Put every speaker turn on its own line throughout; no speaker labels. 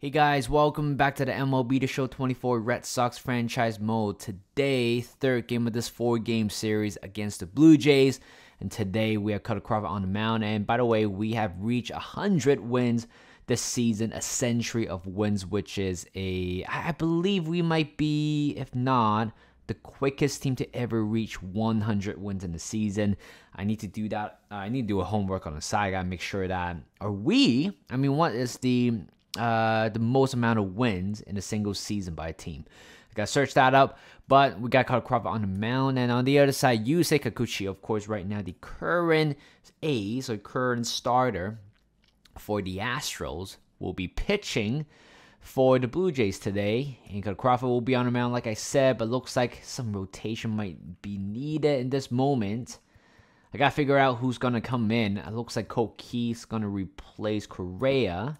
Hey guys, welcome back to the MLB The Show 24 Red Sox franchise mode. Today, third game of this 4-game series against the Blue Jays. And today we have Cutter Crawford on the mound. And by the way, we have reached 100 wins this season, a century of wins, which is I believe we might be, if not, the quickest team to ever reach 100 wins in the season. I need to do that. I need to do a homework on the side. I gotta make sure that, what is the most amount of wins in a single season by a team? I gotta search that up, but we got Cutter Crawford on the mound, and on the other side, Yusei Kikuchi, of course, right now the current ace or current starter for the Astros, will be pitching for the Blue Jays today. And Cutter Crawford will be on the mound, like I said, but looks like some rotation might be needed in this moment. I gotta figure out who's gonna come in. It looks like Cole Keith's gonna replace Correa.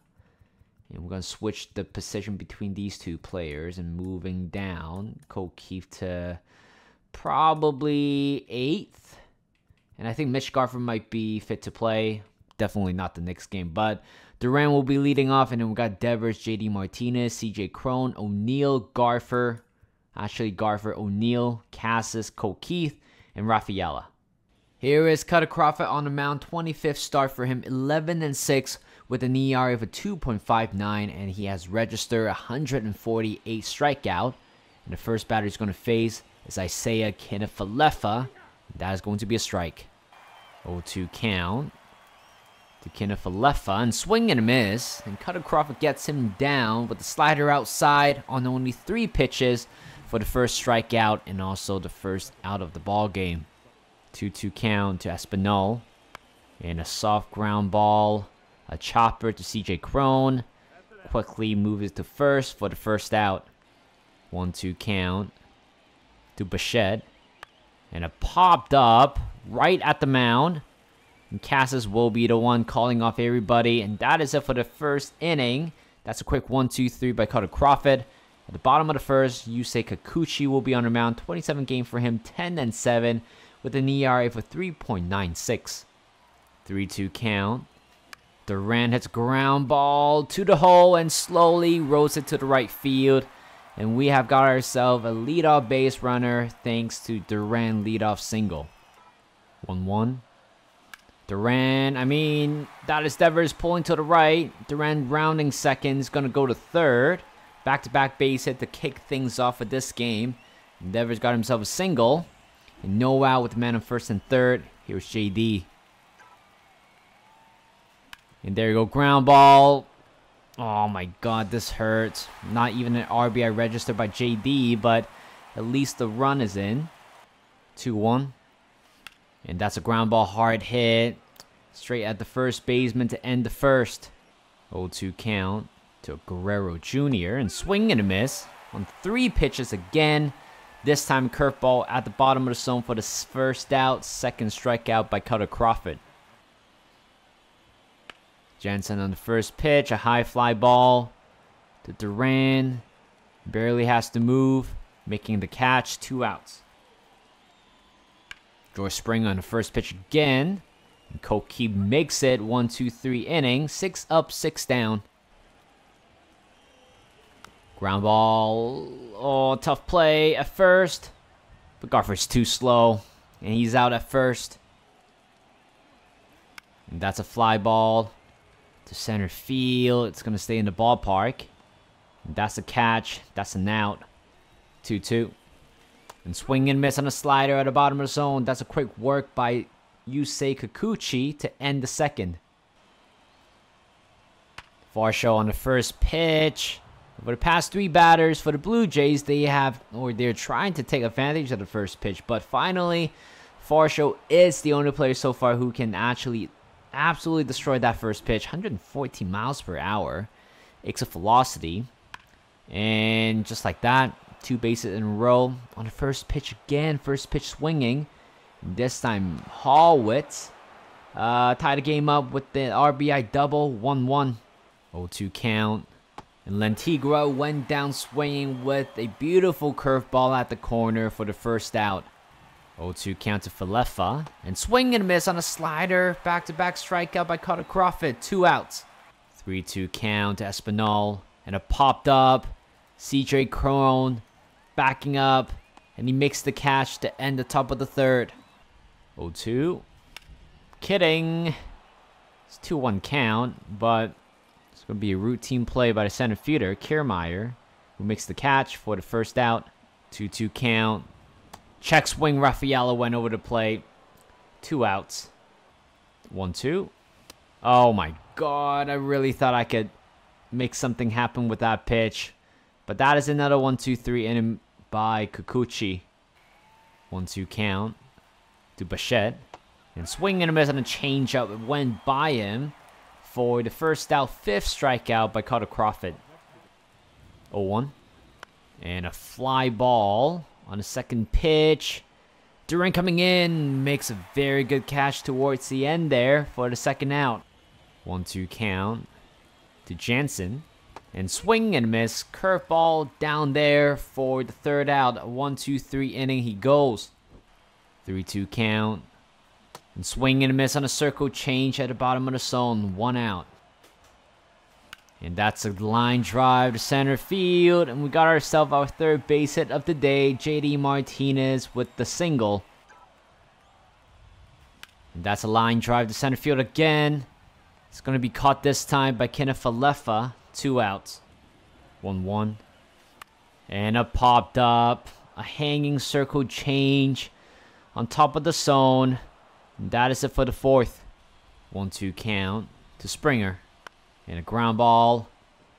And we're going to switch the position between these two players and moving down Cole Keith to probably 8th. And I think Mitch Garver might be fit to play. Definitely not the next game. But Duran will be leading off. And then we got Devers, JD Martinez, CJ Cron, O'Neill, Garver, O'Neill, Cassis, Cole Keith, and Rafaela. Here is Cutter Crawford on the mound. 25th start for him. 11-6. With an ERA of a 2.59, and he has registered 148 strikeout. And the first batter he's going to face is Isaiah Kiner-Falefa. That is going to be a strike. 0-2 count to Kiner-Falefa, and swing and a miss. And Cutter Crawford gets him down with the slider outside on only 3 pitches for the first strikeout and also the first out of the ball game. 2-2 count to Espinal, and a soft ground ball. A chopper to CJ Cron. Quickly moves to first for the first out. 1-2 count to Bichette. And it popped up right at the mound. And Cassis will be the one calling off everybody. And that is it for the first inning. That's a quick 1-2-3 by Cutter Crawford. At the bottom of the first, Yusei Kikuchi will be on the mound. 27 game for him, 10-7 with an ERA of 3.96. 3-2 count. Duran hits ground ball to the hole and slowly rolls it to the right field. And we have got ourselves a leadoff base runner thanks to Duran leadoff single. 1-1. Duran, that is Devers pulling to the right. Duran rounding second is going to go to third. Back-to-back base hit to kick things off with this game. And Devers got himself a single. And no out with the man on first and third. Here's JD. And there you go, ground ball. Oh my god, this hurts. Not even an RBI registered by JD, but at least the run is in. 2-1. And that's a ground ball, hard hit. Straight at the first baseman to end the first. 0-2 count to Guerrero Jr. And swing and a miss on 3 pitches again. This time curveball at the bottom of the zone for the first out. Second strikeout by Cutter Crawford. Jensen on the first pitch, a high fly ball to Duran. Barely has to move, making the catch, 2 outs. George Springer on the first pitch again. And Cole Keith makes it 1-2-3 inning, 6 up, 6 down. Ground ball, oh, tough play at first. But Garford's too slow, and he's out at first. And that's a fly ball to center field. It's going to stay in the ballpark. And that's a catch. That's an out. 2-2. And swing and miss on a slider at the bottom of the zone. That's a quick work by Yusei Kikuchi to end the second. Varsho on the first pitch. For the past 3 batters for the Blue Jays, they're trying to take advantage of the first pitch. But finally, Varsho is the only player so far who can actually absolutely destroyed that first pitch. 114 miles per hour. Exit velocity. And just like that, 2 bases in a row. On the first pitch again. First pitch swinging. And this time, Hallwitz tied the game up with the RBI double. 1-1. 0-2 count. And Lentigua went down swinging with a beautiful curveball at the corner for the first out. 0-2 count to Falefa. And swing and miss on a slider. Back-to-back strikeout by Cutter Crawford. 2 outs. 3-2 count to Espinal. And it popped up. CJ Cron backing up. And he makes the catch to end the top of the third. 0-2. Kidding. It's 2-1 count, but it's going to be a routine play by the center fielder, Kiermaier, who makes the catch for the first out. 2-2 count. Check swing, Rafaela went over the plate. 2 outs. 1-2. Oh my god, I really thought I could make something happen with that pitch. But that is another 1-2-3 inning by Kikuchi. 1-2 count to Bichette. And swing and a miss on a changeup. It went by him for the first out, 5th strikeout by Carter Crawford. 0-1. And a fly ball on the second pitch. Duran coming in, makes a very good catch towards the end there for the second out. 1-2 count to Jansen. And swing and miss. Curveball down there for the third out. A 1-2-3 inning he goes. 3-2 count. And swing and miss on a circle change at the bottom of the zone. 1 out. And that's a line drive to center field. And we got ourselves our third base hit of the day. JD Martinez with the single. And that's a line drive to center field again. It's going to be caught this time by Kenneth Falefa. 2 outs. 1-1. And it popped up. A hanging circle change on top of the zone. And that is it for the fourth. 1-2 count to Springer. And a ground ball.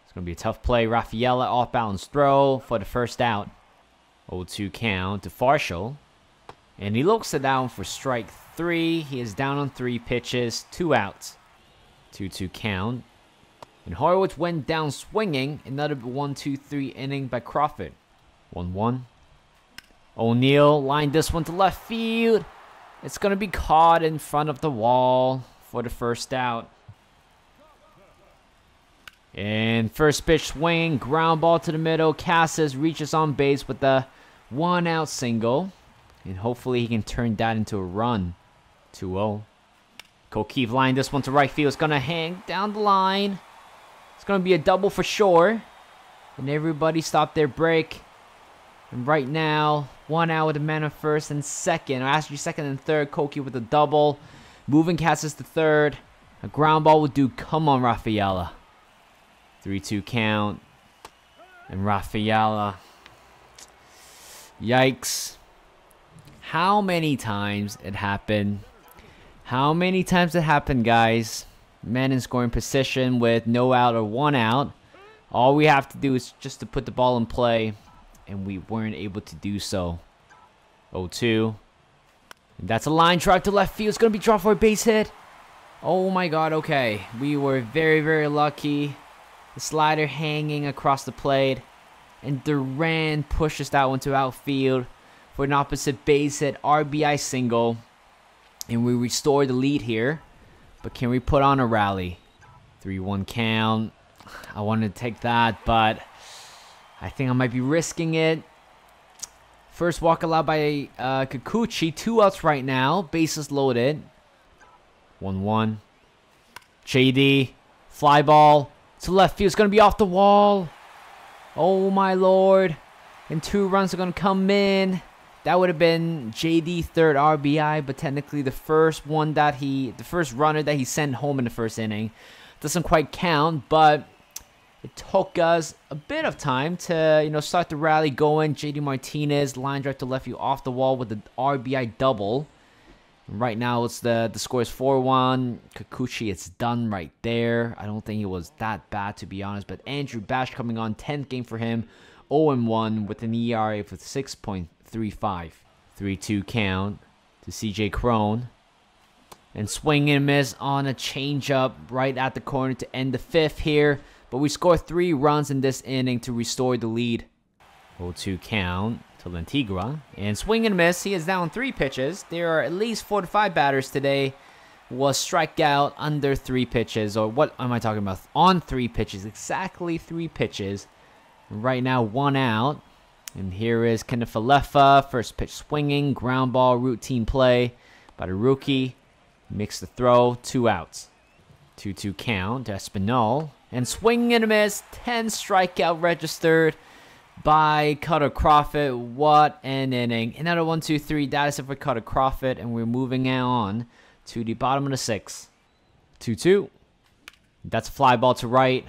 It's going to be a tough play. Rafaela off balance throw for the first out. 0-2 count to Farshall. And he looks it down for strike 3. He is down on 3 pitches. 2 outs. 2-2 count. And Horowitz went down swinging. Another 1-2-3 inning by Crawford. 1-1. O'Neal lined this one to left field. It's going to be caught in front of the wall for the first out. And first pitch swing, ground ball to the middle. Casas reaches on base with the 1-out single. And hopefully he can turn that into a run. 2-0. Kokeef lined this one to right field. It's going to hang down the line. It's going to be a double for sure. And everybody stopped their break. And right now, 1 out with a man on first and second. Or actually second and third. Kokeef with a double. Moving Casas to third. A ground ball would do. Come on, Rafaela. 3-2 count. And Rafaela. Yikes. How many times it happened? How many times it happened, guys? Men in scoring position with no out or 1 out. All we have to do is just to put the ball in play. And we weren't able to do so. 0-2. And that's a line drive to left field. It's going to be dropped for a base hit. Oh my god, okay. We were very, very lucky. The slider hanging across the plate. And Duran pushes that one to outfield for an opposite base hit. RBI single. And we restore the lead here. But can we put on a rally? 3-1 count. I wanted to take that, but I think I might be risking it. First walk allowed by Kikuchi. 2 outs right now. Bases loaded. 1-1. JD. Fly ball to left field. It's going to be off the wall. Oh my lord. And 2 runs are going to come in. That would have been JD's 3rd RBI, but technically the first runner that he sent home in the first inning. Doesn't quite count, but it took us a bit of time to, start the rally going. JD Martinez line drive to left field off the wall with the RBI double. And right now it's the score is 4-1. Kikuchi, it's done right there. I don't think it was that bad, to be honest. But Andrew Bash coming on, 10th game for him, 0-1 with an ERA of 6.35. 3-2 count to CJ Cron. And swing and miss on a changeup right at the corner to end the 5th here. But we score 3 runs in this inning to restore the lead. 0-2 count to Lantigra. And swing and miss. He is down 3 pitches. There are at least 4 to 5 batters today. Was strike out under 3 pitches. Or what am I talking about? On 3 pitches. Exactly 3 pitches. Right now, 1 out. And here is Kenneth Falefa. First pitch swinging. Ground ball. Routine play by the rookie. Makes the throw. 2 outs. 2-2 count to Espinal. And swing and a miss. 10 strikeout registered by Cutter Crawford. What an inning. Another 1, 2, 3. That is it for Cutter Crawford. And we're moving on to the bottom of the 6th. 2-2. That's a fly ball to right.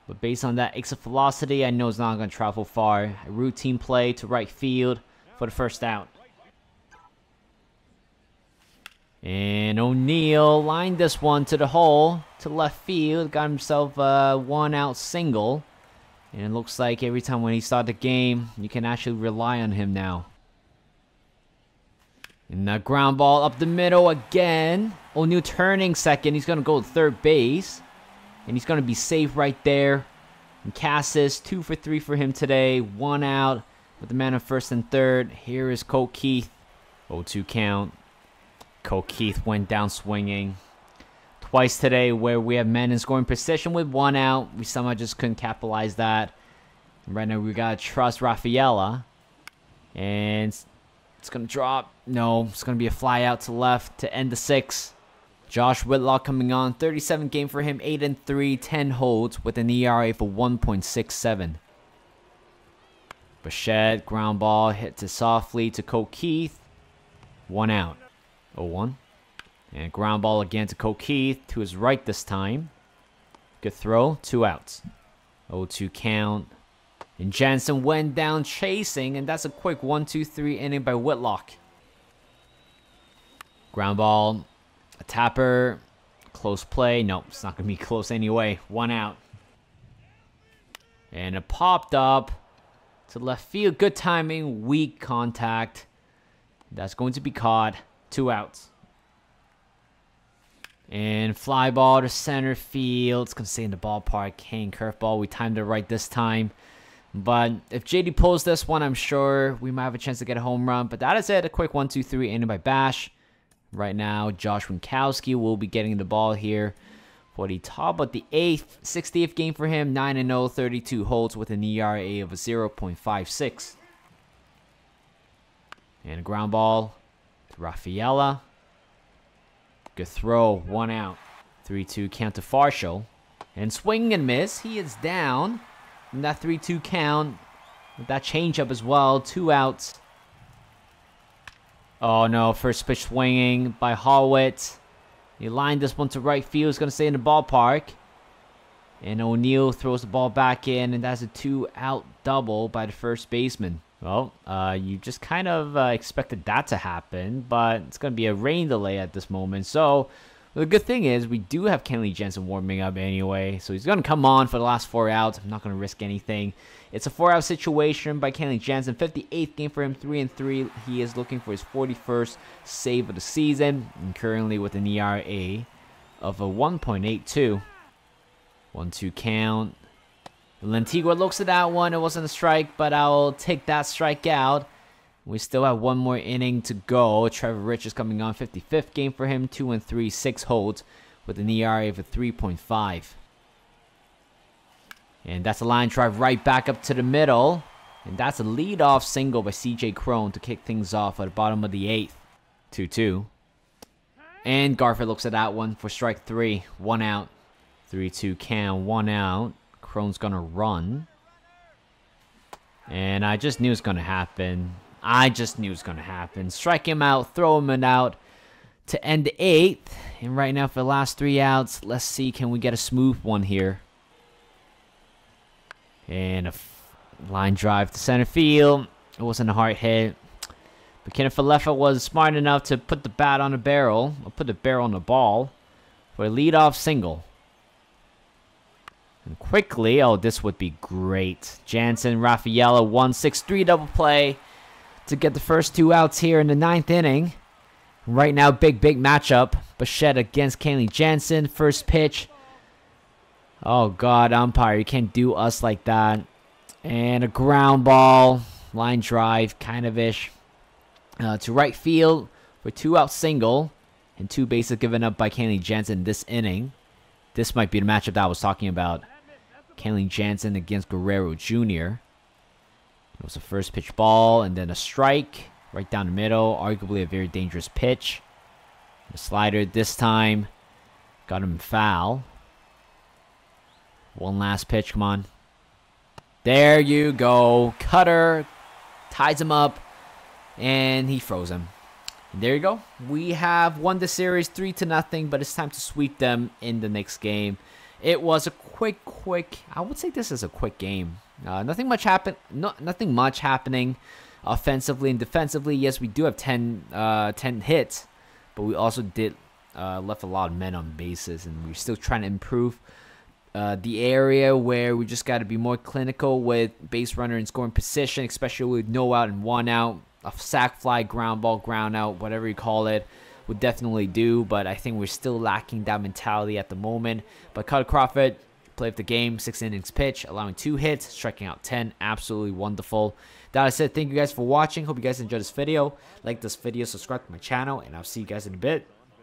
But based on that exit velocity, I know it's not going to travel far. A routine play to right field for the first out. And O'Neill lined this one to the hole, to left field. Got himself a 1-out single. And it looks like every time when he starts the game, you can actually rely on him now. And that ground ball up the middle again. O'Neill turning second. He's going to go to third base. And he's going to be safe right there. And Cassis, 2 for 3 for him today. 1 out with the man on first and third. Here is Cole Keith. 0-2 count. Cole Keith went down swinging. Twice today where we have men in scoring position with 1 out. We somehow just couldn't capitalize that. And right now we got to trust Rafaela. And it's going to drop. No, it's going to be a fly out to left to end the 6th. Josh Whitlock coming on. 37 game for him. 8-3, 10 holds with an ERA for 1.67. Bichette, ground ball, hit it softly to Cole Keith. 1 out. 0-1. And ground ball again to Cole Keith, to his right this time. Good throw, 2 outs. 0-2 count. And Jansen went down chasing, and that's a quick 1-2-3 inning by Whitlock. Ground ball, a tapper, close play. Nope, it's not going to be close anyway. 1 out. And it popped up to left field. Good timing, weak contact. That's going to be caught. 2 outs. And fly ball to center field. It's going to stay in the ballpark. Hang curveball. We timed it right this time. But if JD pulls this one, I'm sure we might have a chance to get a home run. But that is it. A quick 1-2-3 inning by Bash. Right now, Josh Winkowski will be getting the ball here for the top of the 8th. 60th game for him. 9-0, 32 holds with an ERA of a 0.56. And a ground ball to Rafaela. Good throw, 1 out. 3-2 count to Farshall. And swing and miss. He is down. And that 3-2 count. With that changeup as well. 2 outs. Oh no, first pitch swinging by Howitt. He lined this one to right field. It's going to stay in the ballpark. And O'Neill throws the ball back in. And that's a 2-out double by the first baseman. Well, you just kind of expected that to happen, but it's going to be a rain delay at this moment. So, the good thing is we do have Kenley Jensen warming up anyway, so he's going to come on for the last 4 outs. I'm not going to risk anything. It's a 4-out situation by Kenley Jensen. 58th game for him, 3-3. He is looking for his 41st save of the season, and currently with an ERA of a 1.82. 1-2 count. Lantigua looks at that one. It wasn't a strike, but I'll take that strikeout. We still have 1 more inning to go. Trevor Rich is coming on. 55th game for him. 2-3, 6 holds with an ERA of a 3.5. And that's a line drive right back up to the middle. And that's a leadoff single by C.J. Cron to kick things off at the bottom of the 8th. 2-2. And Garfield looks at that one for strike 3. 1 out. 3-2 count. 1 out. Cron's gonna run. And I just knew it was gonna happen. Strike him out, throw him out to end the 8th. And right now for the last 3 outs, let's see, can we get a smooth one here? And a line drive to center field. It wasn't a hard hit. But Kenneth Falefa was smart enough to put the bat on the barrel, or put the barrel on the ball for a leadoff single. And quickly, oh, this would be great. Jansen, Rafaela, 1-6-3 double play to get the first 2 outs here in the 9th inning. Right now, big matchup. Bichette against Kenley Jansen. First pitch. Oh, God, umpire, you can't do us like that. And a ground ball. Line drive, kind of ish. To right field for 2-out single. And 2 bases given up by Kenley Jansen this inning. This might be the matchup that I was talking about. Kenley Jansen against Guerrero Jr. It was a first pitch ball and then a strike right down the middle. Arguably a very dangerous pitch. The slider this time got him foul. One last pitch. Come on. There you go. Cutter ties him up, and he froze him. And there you go. We have won the series 3-0, but it's time to sweep them in the next game. It was a quick. I would say this is a quick game. Nothing much happened. Nothing much happening offensively and defensively. Yes, we do have 10 hits, but we also did left a lot of men on bases, and we're still trying to improve the area where we just got to be more clinical with base runner and scoring position, especially with no out and 1 out. A sac fly, ground ball, ground out, whatever you call it, would definitely do. But I think we're still lacking that mentality at the moment. But Cutter Crawford played the game, 6 innings pitch, allowing 2 hits, striking out 10. Absolutely wonderful. That said, thank you guys for watching. Hope you guys enjoyed this video. Like this video, subscribe to my channel, and I'll see you guys in a bit.